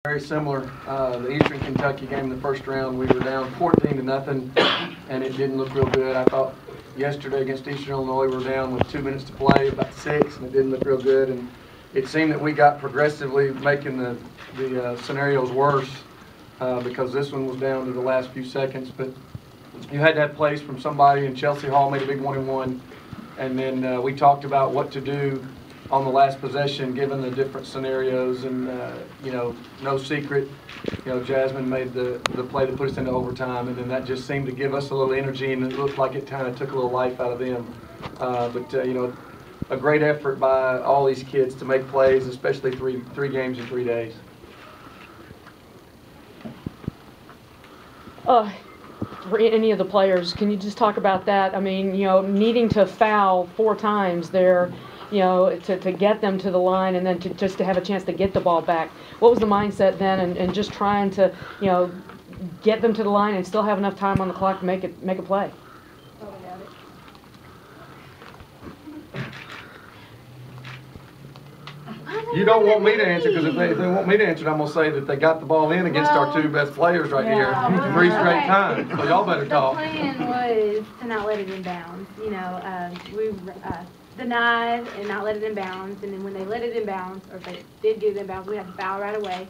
Very similar. The Eastern Kentucky game in the first round, we were down 14-0, and it didn't look real good. I thought yesterday against Eastern Illinois, we were down with 2 minutes to play, about 6, and it didn't look real good. And it seemed that we got progressively making the scenarios worse because this one was down to the last few seconds. But you had to have plays from somebody, and Chelsea Hall made a big 1-and-1. And then we talked about what to do on the last possession, given the different scenarios, and you know, no secret, you know, Jasmine made the play that put us into overtime, and then that just seemed to give us a little energy, and it looked like it kind of took a little life out of them. But you know, a great effort by all these kids to make plays, especially three games in 3 days. For any of the players, can you just talk about that? I mean, you know, needing to foul 4 times there, you know, to get them to the line, and then just to have a chance to get the ball back. What was the mindset then, and just trying to, you know, get them to the line and still have enough time on the clock to make a play? You don't want me to answer, because if they want me to answer, I'm going to say that they got the ball in against our 2 best players right here 3 straight times. So y'all better talk. The plan was to not let it inbound. You know, we denied and not let it inbound, and then when they let it inbound, or if they did get it inbound, we had to foul right away,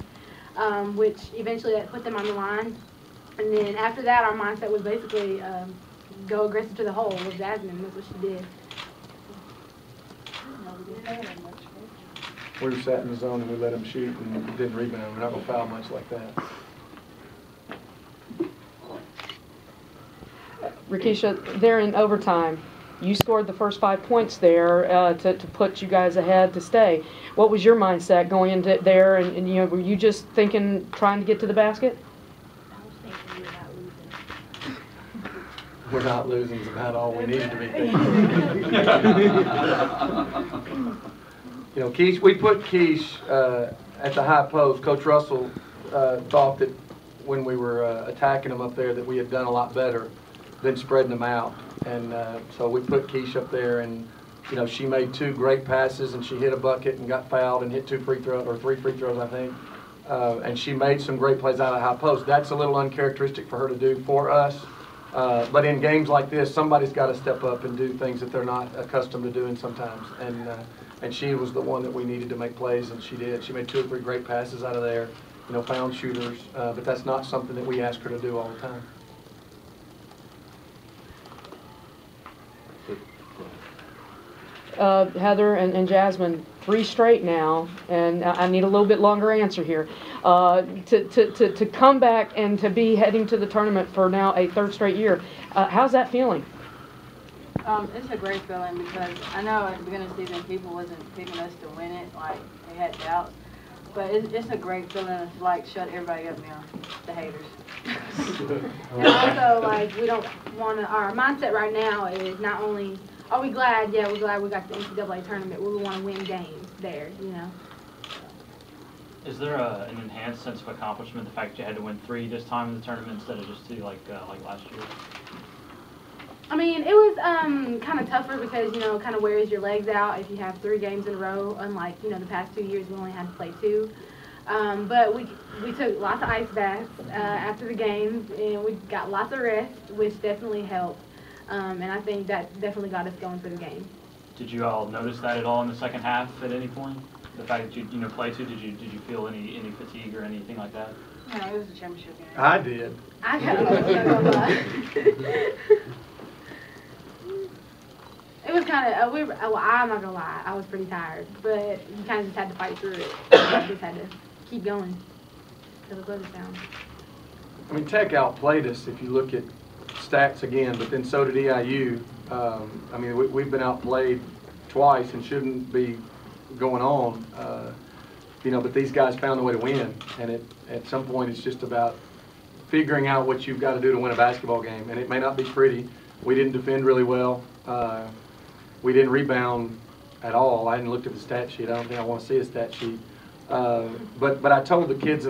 which eventually that put them on the line. And then after that, our mindset was basically go aggressive to the hole with Jasmine. That's what she did. We were sat in the zone and we let them shoot and didn't rebound. We're not going to foul much like that. Rickiesha, there in overtime, you scored the first 5 points there to put you guys ahead to stay. What was your mindset going into there, and you know, were you just thinking, trying to get to the basket? I was thinking We're not losing is about all we needed to be thinking. You know, Keish, we put Keish at the high post. Coach Russell thought that when we were attacking them up there that we had done a lot better than spreading them out. And so we put Keish up there, and you know, she made 2 great passes, and she hit a bucket and got fouled and hit 2 free throws, or 3 free throws, I think. And she made some great plays out of the high post. That's a little uncharacteristic for her to do for us. But in games like this, somebody's got to step up and do things that they're not accustomed to doing sometimes. And she was the one that we needed to make plays, and she did. She made 2 or 3 great passes out of there, you know, found shooters. But that's not something that we ask her to do all the time. Heather and Jasmine, 3 straight now, and I need a little bit longer answer here. To come back and to be heading to the tournament for now a 3rd straight year, how's that feeling? It's a great feeling, because I know at the beginning of the season people wasn't picking us to win it, like they had doubts. But it's a great feeling to like shut everybody up now, the haters. And also, like, we don't want to, our mindset right now is not only, are we glad? Yeah, we're glad we got the NCAA tournament. We want to win games there, you know. Is there an enhanced sense of accomplishment, the fact that you had to win 3 this time in the tournament instead of just 2 like last year? I mean, it was kind of tougher because, you know, kind of wears your legs out if you have 3 games in a row, unlike, you know, the past 2 years we only had to play 2. But we took lots of ice baths after the games, and we got lots of rest, which definitely helped. And I think that definitely got us going for the game. Did you all notice that at all in the second half at any point? The fact that you know played 2, did you feel any fatigue or anything like that? No, it was a championship game. I did. I got It was kind of, well, I'm not going to lie, I was pretty tired, but you kind of just had to fight through it. You just had to keep going till the close down. I mean, Tech outplayed us if you look at stats again, but then so did EIU. I mean, we've been outplayed twice and shouldn't be going on, you know, but these guys found a way to win, and at some point it's just about figuring out what you've got to do to win a basketball game, and it may not be pretty. We didn't defend really well. We didn't rebound at all. I hadn't looked at the stat sheet. I don't think I want to see a stat sheet. But I told the kids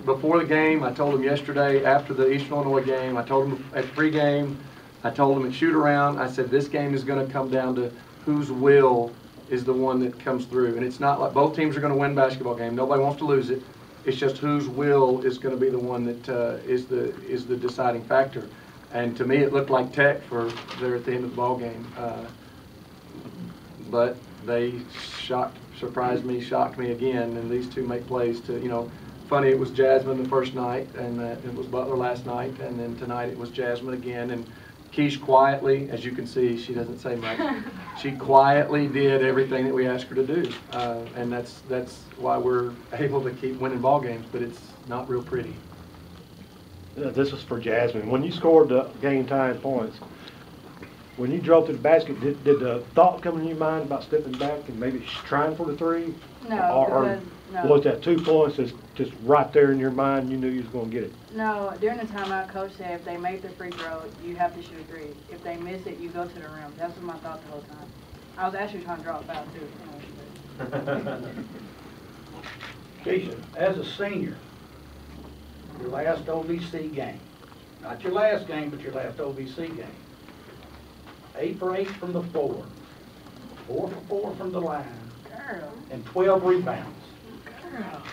before the game, I told them yesterday after the Eastern Illinois game, I told them at pregame, I told them at shoot around, I said this game is going to come down to whose will is the one that comes through. And it's not like both teams are going to win basketball game. Nobody wants to lose it. It's just whose will is going to be the one that is the deciding factor. And to me, it looked like Tech for there at the end of the ball game. But they surprised me, shocked me again, and these two make plays to, you know, funny, it was Jasmine the first night, and it was Butler last night, and then tonight it was Jasmine again. And Keish quietly, as you can see, she doesn't say much. She quietly did everything that we asked her to do, and that's why we're able to keep winning ball games. But it's not real pretty. This was for Jasmine. When you scored the game time points, when you drove to the basket, did the thought come in your mind about stepping back and maybe trying for the three? No, Or no. was that 2 points just right there in your mind, you knew you was going to get it? No, during the timeout, Coach said if they make the free throw, you have to shoot a three. If they miss it, you go to the rim. That's what my thought the whole time. I was actually trying to draw a foul too. Keisha, as a senior, your last OVC game, not your last game, but your last OVC game, 8 for 8 from the floor, 4 for 4 from the line, Girl. and 12 rebounds. Girl.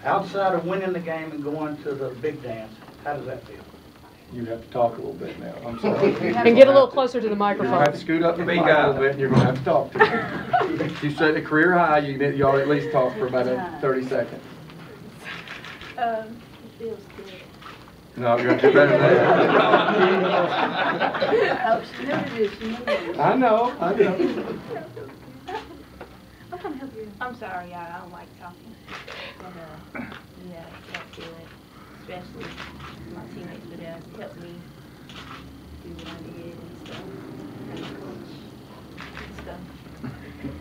Outside of winning the game and going to the big dance, how does that feel? You have to talk a little bit now. I'm sorry. And get a little closer to the You're going to have microphone. to scoot up the mic a little bit, and you're going to have to talk to me. You said a career high, you ought to at least talk for about 30 seconds. It feels good. No, you're going to do better than Oh, she never did. She never did. that. I know. I'm trying to help you. I'm sorry, y'all. I don't like talking. But, yeah, that's good. Especially my teammates were there to help me do what I did and stuff. And the coach and stuff.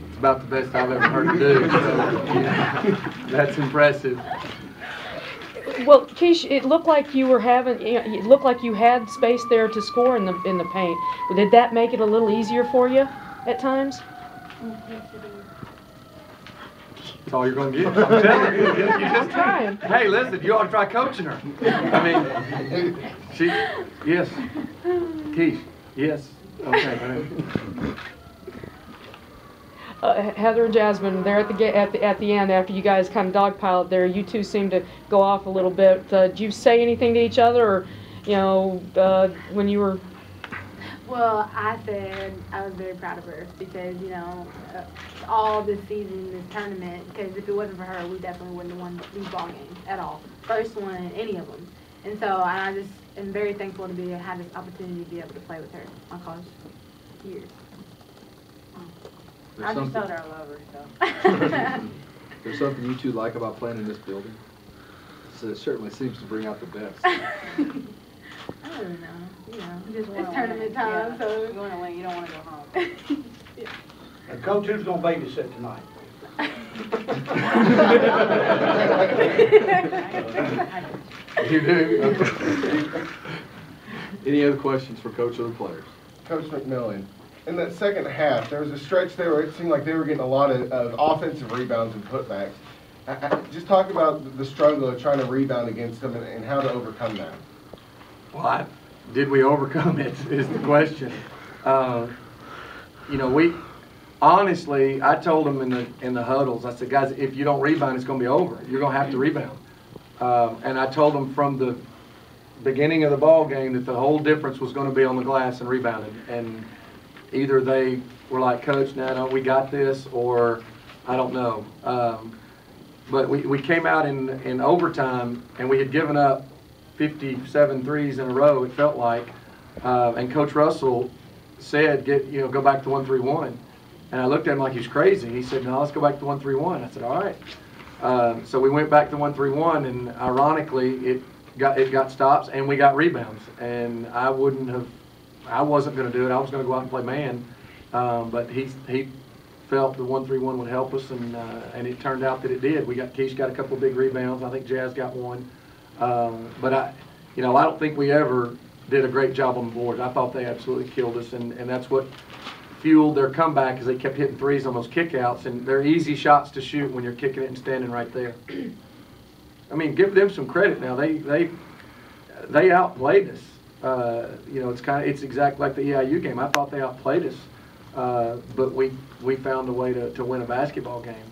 It's about the best I've ever heard you do, so yeah, that's impressive. Well, Keish, it looked like you were it looked like you had space there to score in the paint. Did that make it a little easier for you at times? That's all you're going to get. I'm telling you. You just trying. Hey, listen, you ought to try coaching her. I mean, yes. Keish, yes. Okay. Heather and Jasmine, they're at the end after you guys kind of dogpiled there. You two seemed to go off a little bit. Did you say anything to each other, or when you were? Well, I said I was very proud of her because all this season, this tournament. Because if it wasn't for her, we definitely wouldn't have won these ball games at all. First one, any of them. And so I just am very thankful to have this opportunity to be able to play with her my college years. I just told her I love her, so. There's something you two like about playing in this building? So it certainly seems to bring out the best. I don't know. Just It's tournament time, yeah. so. You want to win, you don't want to go home. And Coach, who's going to babysit tonight? You do? Any other questions for Coach or the players? Coach McMillan, in that second half, there was a stretch there where it seemed like they were getting a lot of offensive rebounds and putbacks. Just talk about the struggle of trying to rebound against them and how to overcome that. Well, did we overcome it is the question. Honestly, I told them in the huddles, I said, guys, if you don't rebound, it's going to be over. You're going to have to rebound. And I told them from the beginning of the ball game that the whole difference was going to be on the glass and rebounding. And either they were like, Coach, no, we got this, or I don't know. But we came out in overtime, and we had given up 57 threes in a row, it felt like. And Coach Russell said, go back to 1-3-1. And I looked at him like he was crazy. He said, no, let's go back to 1-3-1. I said, all right. So we went back to 1-3-1, and ironically, it got stops, and we got rebounds. And I wasn't going to do it. I was going to go out and play man. But he felt the 1-3-1 would help us, and it turned out that it did. Keish got a couple of big rebounds. I think Jazz got one. But I don't think we ever did a great job on the board. I thought they absolutely killed us, and that's what fueled their comeback, because they kept hitting threes on those kickouts, and they're easy shots to shoot when you're kicking it and standing right there. I mean, give them some credit now. They outplayed us. It's exactly like the EIU game. I thought they outplayed us, but we found a way to win a basketball game.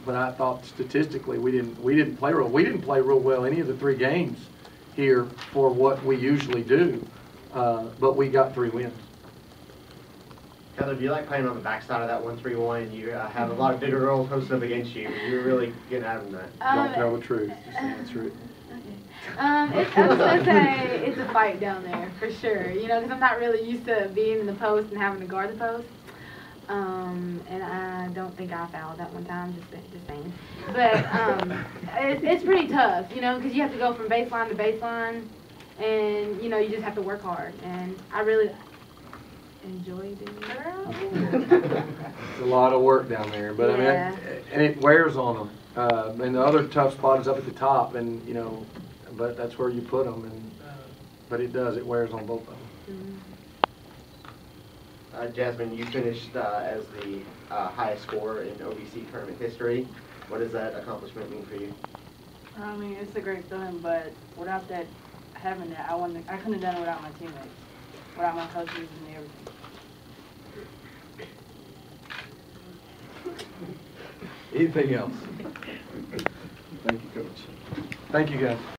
but I thought statistically we didn't play real well any of the 3 games here for what we usually do, but we got 3 wins. Heather, do you like playing on the backside of that 1-3-1? You have a lot of bigger girls posted up against you. You're really getting out of that. Don't tell the truth. Just say the truth. I was gonna say it's a fight down there for sure. You know, because I'm not really used to being in the post and having to guard the post. And I don't think I fouled that one time. Just saying. But it's pretty tough, you know, because you have to go from baseline to baseline, and you know you just have to work hard. And I really enjoy doing that. It's a lot of work down there, but I mean, and it wears on them. And the other tough spot is up at the top, and you know, but that's where you put them. And but it wears on both of them. Jasmine, you finished as the highest scorer in OVC tournament history. What does that accomplishment mean for you? I mean, it's a great feeling, but without that, having that, I couldn't have done it without my teammates, without my coaches and Anything everything. else? Thank you, Coach. Thank you, guys.